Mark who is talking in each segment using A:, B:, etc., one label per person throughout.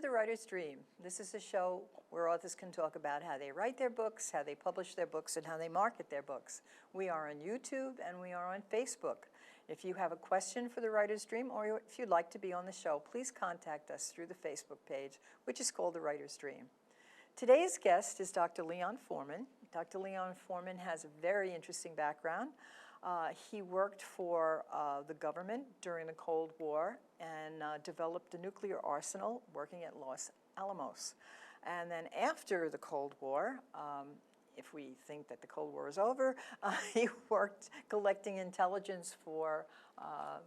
A: The Writer's Dream. This is a show where authors can talk about how they write their books, how they publish their books, and how they market their books. We are on YouTube and we are on Facebook. If you have a question for The Writer's Dream, or if you'd like to be on the show, please contact us through the Facebook page, which is called The Writer's Dream. Today's guest is Dr. Leon Forman. Dr. Leon Forman has a very interesting background. He worked for the government during the Cold War and developed a nuclear arsenal working at Los Alamos. And then after the Cold War, if we think that the Cold War is over, he worked collecting intelligence for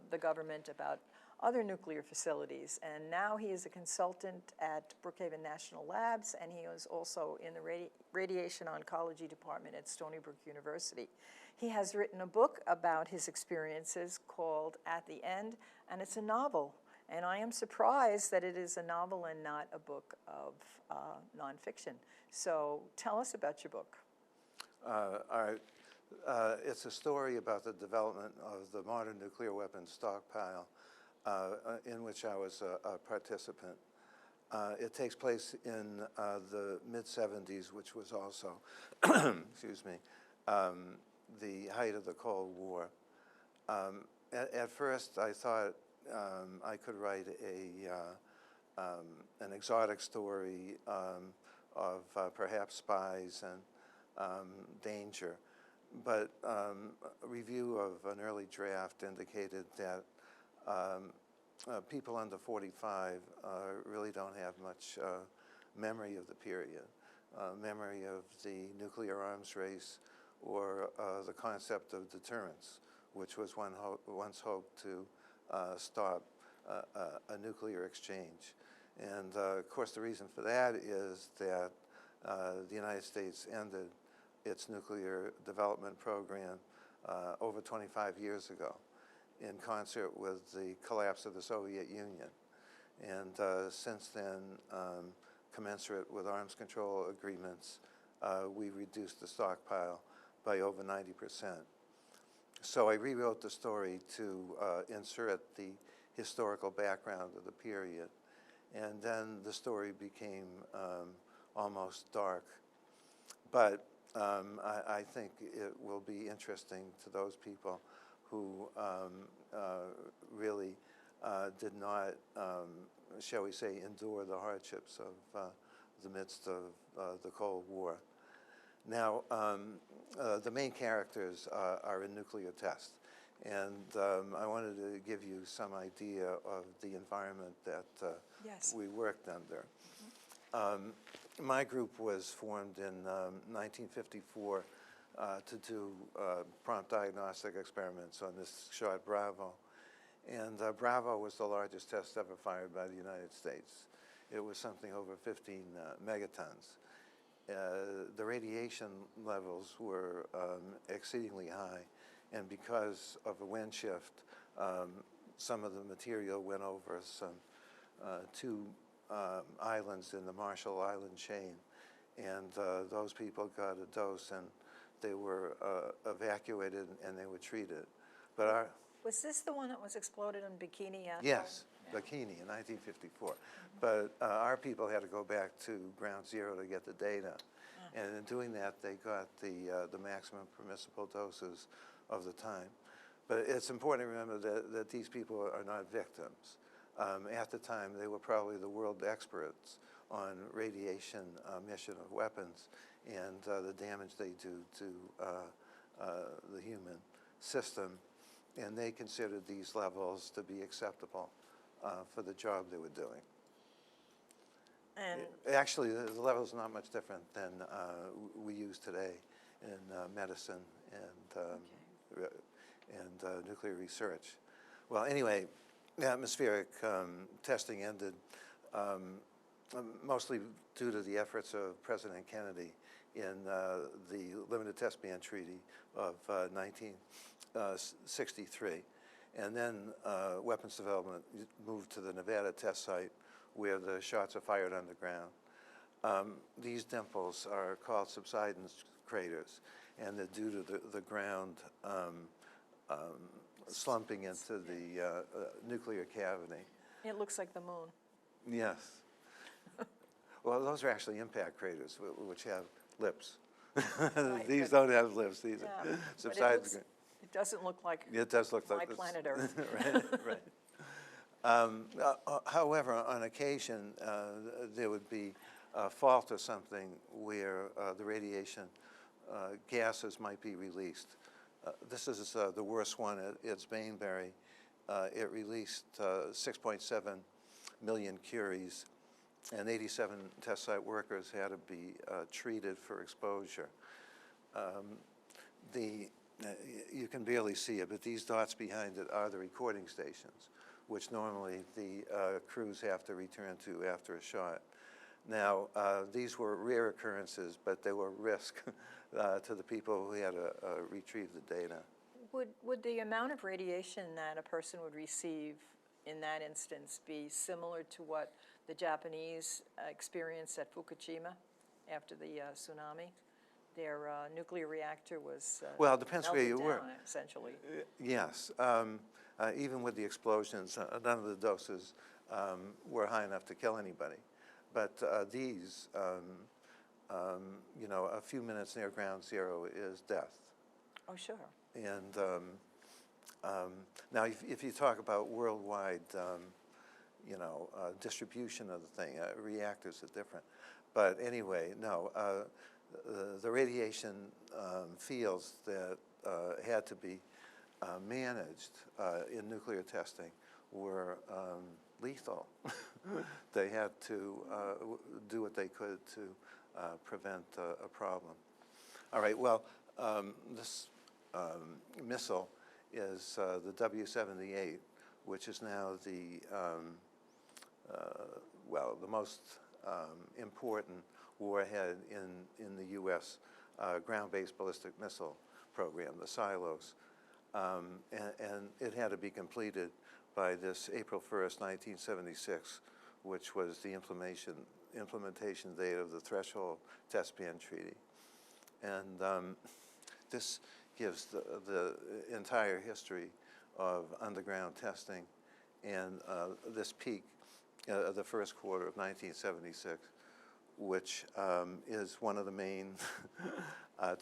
A: the government about other nuclear facilities. And now he is a consultant at Brookhaven National Labs, and he is also in the Radiation Oncology Department at Stony Brook University. He has written a book about his experiences called At the End, and it's a novel. And I am surprised that it is a novel and not a book of nonfiction. So tell us about your book.
B: It's a story about the development of the modern nuclear weapons stockpile in which I was a participant. It takes place in the mid-70s, which was also, excuse me, the height of the Cold War. At first, I thought I could write an exotic story of perhaps spies and danger, but a review of an early draft indicated that people under 45 really don't have much memory of the period, memory of the nuclear arms race, or the concept of deterrence, which was once hoped to stop a nuclear exchange. And of course, the reason for that is that the United States ended its nuclear development program over 25 years ago in concert with the collapse of the Soviet Union. And since then, commensurate with arms control agreements, we reduced the stockpile by over 90%. So I rewrote the story to insert the historical background of the period. And then the story became almost dark. But I think it will be interesting to those people who really did not, shall we say, endure the hardships of the midst of the Cold War. Now, the main characters are in nuclear test, and I wanted to give you some idea of the environment that
A: Yes.
B: we worked under. My group was formed in 1954 to do prompt diagnostic experiments on this shot Bravo. And Bravo was the largest test ever fired by the United States. It was something over 15 megatons. The radiation levels were exceedingly high, and because of a wind shift, some of the material went over some two islands in the Marshall Island chain, and those people got a dose, and they were evacuated and they were treated. But
A: Was this the one that was exploded in Bikini Atoll?
B: yes, Bikini in 1954. But our people had to go back to ground zero to get the data. And in doing that, they got the maximum permissible doses of the time. But it's important to remember that these people are not victims. At the time, they were probably the world experts on radiation emission of weapons and the damage they do to the human system. And they considered these levels to be acceptable for the job they were doing.
A: And
B: actually, the level's not much different than we use today in medicine and nuclear research. Well, anyway, the atmospheric testing ended mostly due to the efforts of President Kennedy in the Limited Test Ban Treaty of 1963. And then weapons development moved to the Nevada test site where the shots are fired underground. These dimples are called subsidence craters, and they're due to the ground slumping into the nuclear cavity.
A: it looks like the moon.
B: Yes. Well, those are actually impact craters, which have lips.
A: Right,
B: These
A: but-
B: don't have lips. These
A: Yeah,
B: are
A: but
B: subsidence.
A: it doesn't look like
B: It does look
A: my
B: like this.
A: planet Earth.
B: Right, right. However, on occasion, there would be a fault or something where the radiation gases might be released. This is the worst one. It's Baneberry. It released 6.7 million curies, and 87 test site workers had to be treated for exposure. You can barely see it, but these dots behind it are the recording stations, which normally the crews have to return to after a shot. Now, these were rare occurrences, but they were risk to the people who had to retrieve the data.
A: Would the amount of radiation that a person would receive in that instance be similar to what the Japanese experienced at Fukushima after the tsunami? Their nuclear reactor was
B: well, it depends where you
A: melted
B: were.
A: down, essentially.
B: Yes. Even with the explosions, none of the doses were high enough to kill anybody. But these, you know, a few minutes near ground zero is death.
A: Oh, sure.
B: And now, if you talk about worldwide, you know, distribution of the thing, reactors are different. But anyway, no, the radiation fields that had to be managed in nuclear testing were lethal. They had to do what they could to prevent a problem. All right, well, this missile is the W-78, which is now the, well, the most important warhead in the U.S. Ground-based ballistic missile program, the silos. And it had to be completed by this April 1st, 1976, which was the implementation date of the Threshold Test Ban Treaty. And this gives the entire history of underground testing, and this peak, the first quarter of 1976, which is one of the main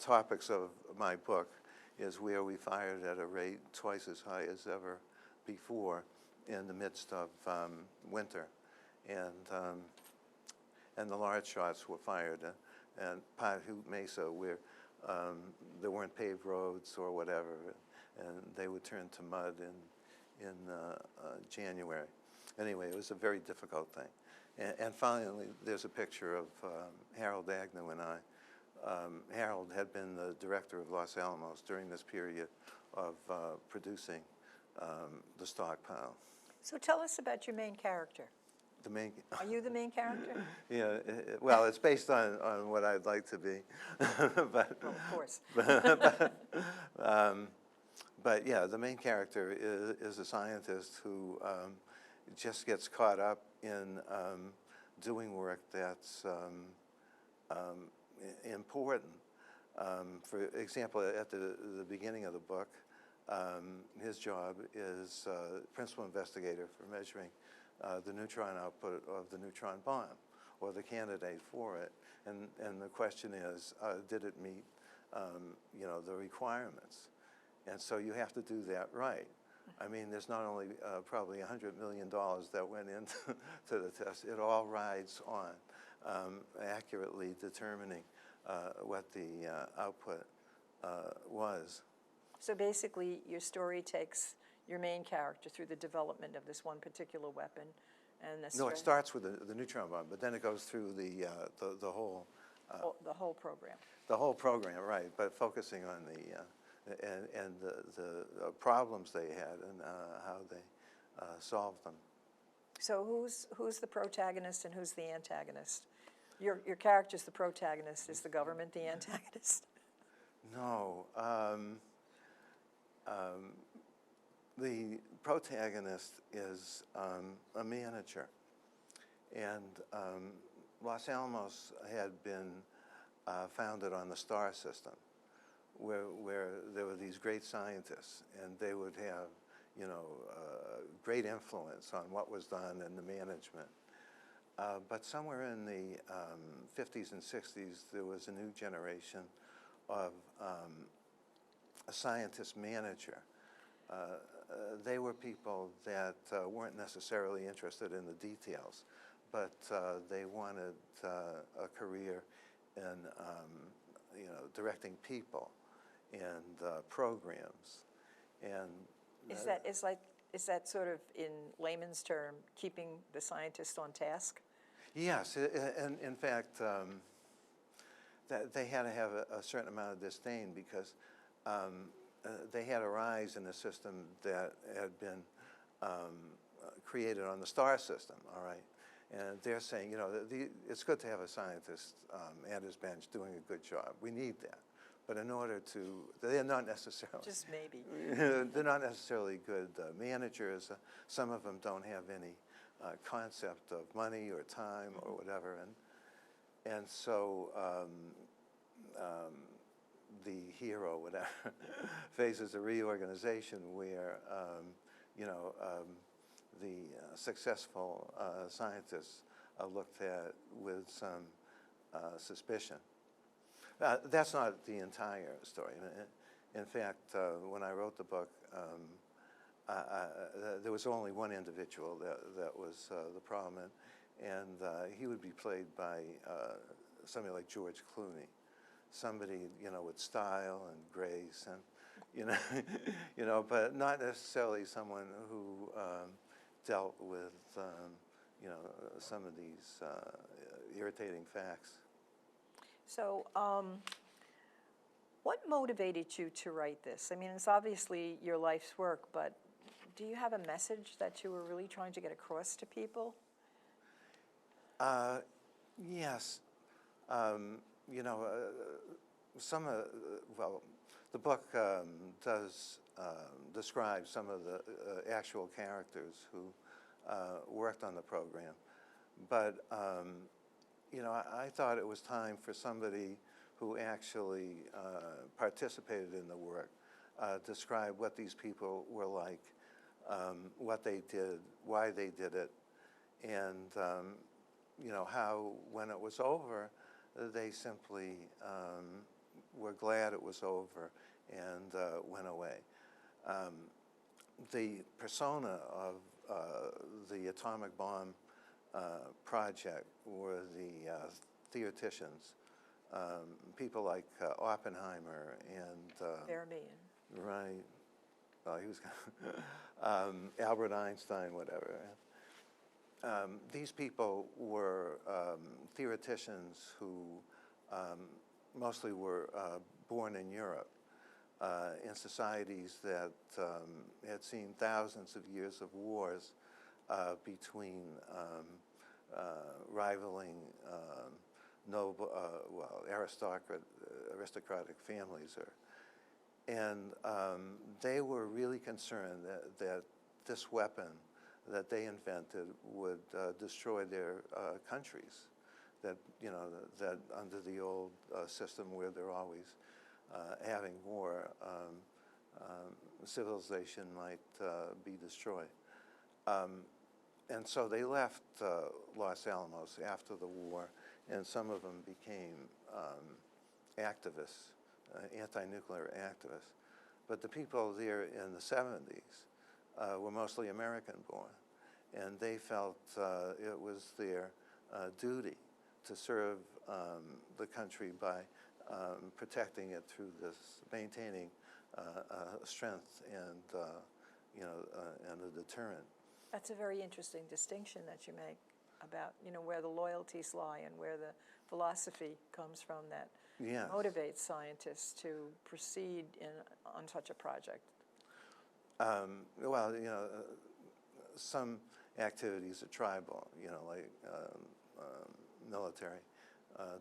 B: topics of my book, is where we fired at a rate twice as high as ever before in the midst of winter. And the large shots were fired at Pahut Mesa, where there weren't paved roads or whatever, and they would turn to mud in January. Anyway, it was a very difficult thing. And finally, there's a picture of Harold Agnew and I. Harold had been the director of Los Alamos during this period of producing the stockpile.
A: So tell us about your main character.
B: The main,
A: Are you the main character?
B: yeah, well, it's based on what I'd like to be, but,
A: Well, of course.
B: but yeah, the main character is a scientist who just gets caught up in doing work that's important. For example, at the beginning of the book, his job is principal investigator for measuring the neutron output of the neutron bomb, or the candidate for it. And the question is, did it meet, you know, the requirements? And so you have to do that right. I mean, there's not only probably $100 million that went into the test, it all rides on accurately determining what the output was.
A: So basically, your story takes your main character through the development of this one particular weapon, and the
B: No, it starts with the neutron bomb, but then it goes through the whole
A: the whole program.
B: the whole program, right? But focusing on the problems they had and how they solved them.
A: So who's the protagonist and who's the antagonist? Your character's the protagonist. Is the government the antagonist?
B: No. The protagonist is a manager. And Los Alamos had been founded on the star system, where there were these great scientists, and they would have, you know, great influence on what was done in the management. But somewhere in the 50s and 60s, there was a new generation of a scientist manager. They were people that weren't necessarily interested in the details, but they wanted a career in directing people and programs. And
A: is that sort of, in layman's term, keeping the scientist on task?
B: yes, and in fact, that they had to have a certain amount of disdain because they had a rise in a system that had been created on the star system, all right? And they're saying, it's good to have a scientist at his bench doing a good job. We need that. But in order to, they're not necessarily.
A: Just maybe.
B: They're not necessarily good managers. Some of them don't have any concept of money or time or whatever. And so the hero, whatever, faces a reorganization where, the successful scientists are looked at with some suspicion. That's not the entire story. In fact, when I wrote the book, there was only one individual that was the problem, and he would be played by somebody like George Clooney, somebody with style and grace, and but not necessarily someone who dealt with some of these irritating facts.
A: So, what motivated you to write this? I mean, it's obviously your life's work, but do you have a message that you were really trying to get across to people?
B: Yes. The book does describe some of the actual characters who worked on the program, but I thought it was time for somebody who actually participated in the work, describe what these people were like, what they did, why they did it, and how when it was over, they simply were glad it was over and went away. The persona of the atomic bomb project were the theoreticians, people like Oppenheimer and
A: Vermeer.
B: right. Well, he was Albert Einstein, whatever. These people were theoreticians who mostly were born in Europe, in societies that had seen thousands of years of wars between rivaling noble, aristocratic families. And they were really concerned that this weapon that they invented would destroy their countries. That that under the old system where they're always having war, civilization might be destroyed. And so they left Los Alamos after the war, and some of them became activists, anti-nuclear activists. But the people there in the 70s were mostly American-born, and they felt it was their duty to serve the country by protecting it through this, maintaining strength and and a deterrent.
A: That's a very interesting distinction that you make about where the loyalties lie and where the philosophy comes from that
B: Yes.
A: motivates scientists to proceed on such a project.
B: Well, some activities are tribal, like military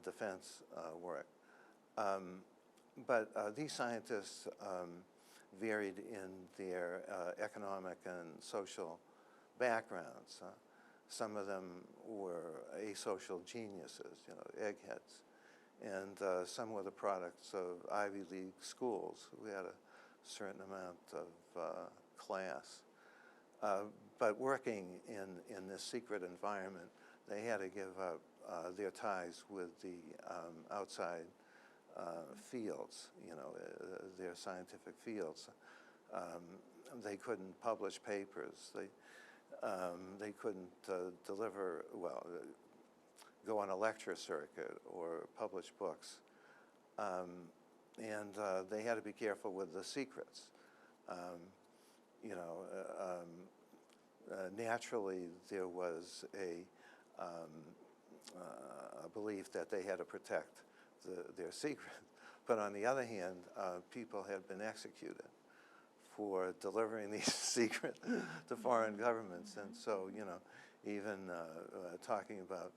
B: defense work. But these scientists varied in their economic and social backgrounds. Some of them were asocial geniuses, eggheads, and some were the products of Ivy League schools who had a certain amount of class. But working in this secret environment, they had to give up their ties with the outside fields, their scientific fields. They couldn't publish papers. They couldn't deliver, go on a lecture circuit or publish books. And they had to be careful with the secrets. Naturally, there was a belief that they had to protect their secret. But on the other hand, people had been executed for delivering these secrets to foreign governments. And so, even talking about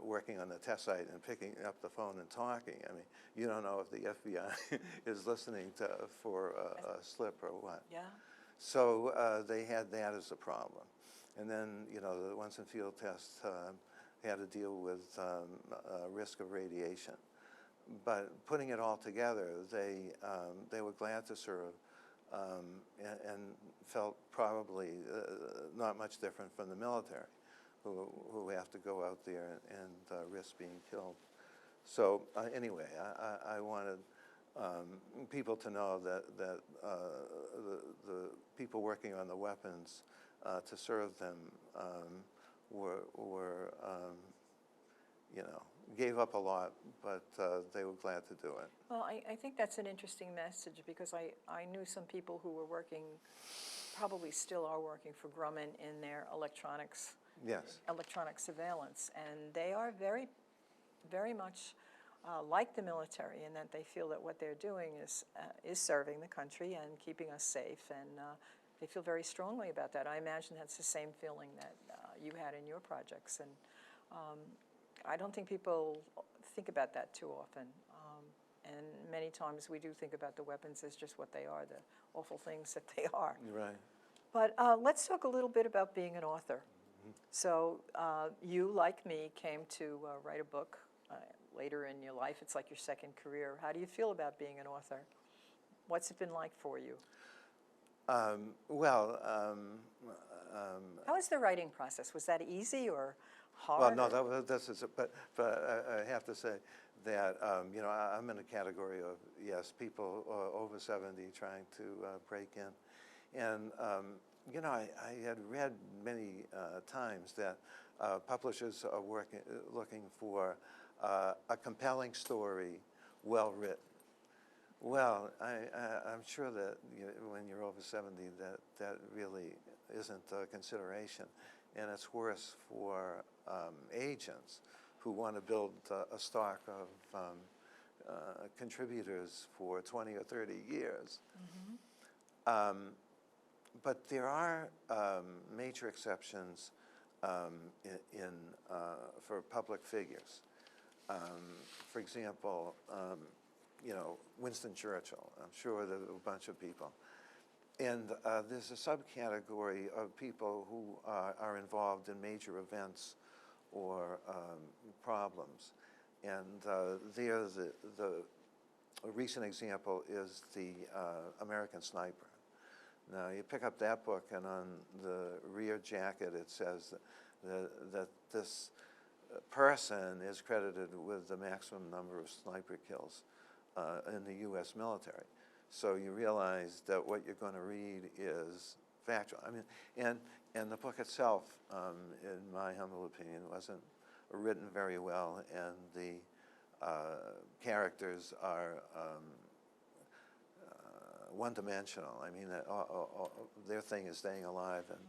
B: working on the test site and picking up the phone and talking, I mean, you don't know if the FBI is listening for a slip or what.
A: Yeah.
B: So they had that as a problem. And then, the ones in field tests had to deal with risk of radiation. But putting it all together, they were glad to serve and felt probably not much different from the military, who have to go out there and risk being killed. So anyway, I wanted people to know that the people working on the weapons to serve them were gave up a lot, but they were glad to do it.
A: Well, I think that's an interesting message, because I knew some people who were working, probably still are working for Grumman in their electronics,
B: Yes.
A: electronic surveillance, and they are very, very much like the military, in that they feel that what they're doing is serving the country and keeping us safe, and they feel very strongly about that. I imagine that's the same feeling that you had in your projects, and I don't think people think about that too often. And many times we do think about the weapons as just what they are, the awful things that they are.
B: Right.
A: But let's talk a little bit about being an author. Mm-hmm. So you, like me, came to write a book later in your life. It's like your second career. How do you feel about being an author? What's it been like for you? How was the writing process? Was that easy or hard?
B: Well, no, but I have to say that, I'm in a category of, yes, people over 70 trying to break in. And, I had read many times that publishers are looking for a compelling story, well written. Well, I'm sure that when you're over 70, that really isn't a consideration. And it's worse for agents who want to build a stock of contributors for 20 or 30 years. Mm-hmm. But there are major exceptions for public figures. For example, Winston Churchill. I'm sure there are a bunch of people. And there's a subcategory of people who are involved in major events or problems. And there, a recent example is the American Sniper. Now, you pick up that book, and on the rear jacket it says that this person is credited with the maximum number of sniper kills in the U.S. military. So you realize that what you're going to read is factual. I mean, and the book itself, in my humble opinion, wasn't written very well, and the characters are one-dimensional. I mean, their thing is staying alive and